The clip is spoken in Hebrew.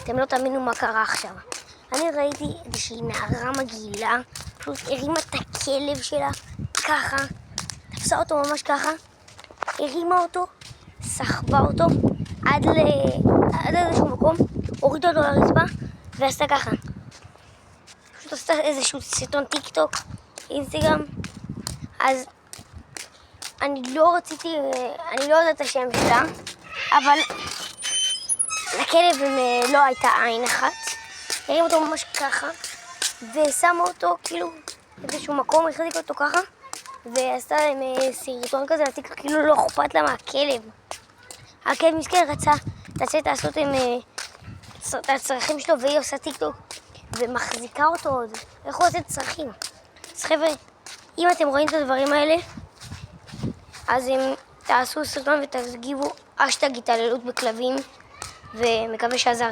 אתם לא תאמינו מה קרה עכשיו. אני ראיתי איזושהי נערה מגעילה, פשוט הרימה את הכלב שלה ככה, תפסה אותו ממש ככה, הרימה אותו, סחבה אותו עד איזשהו מקום, הורידה אותו לרצפה ועשתה ככה. פשוט עשתה איזשהו סרטון טיק טוק, אינסטגרם. אז אני לא יודעת את השם שלה, אבל לכלב לא הייתה עין אחת. הרים אותו ממש ככה, ושמה אותו כאילו באיזשהו מקום, החזיק אותו ככה, ועשתה להם סרטון כזה, כאילו לא אכפת לה מהכלב. הכלב מסכן רצה לצאת לעשות את הצרכים שלו, והיא עושה טיק טוק ומחזיקה אותו עוד. איך הוא עושה צרכים? אז חבר'ה, אם אתם רואים את הדברים האלה, אז תעשו סרטון ותגיבו #התעללות בכלבים, ומקווה שעזרתי.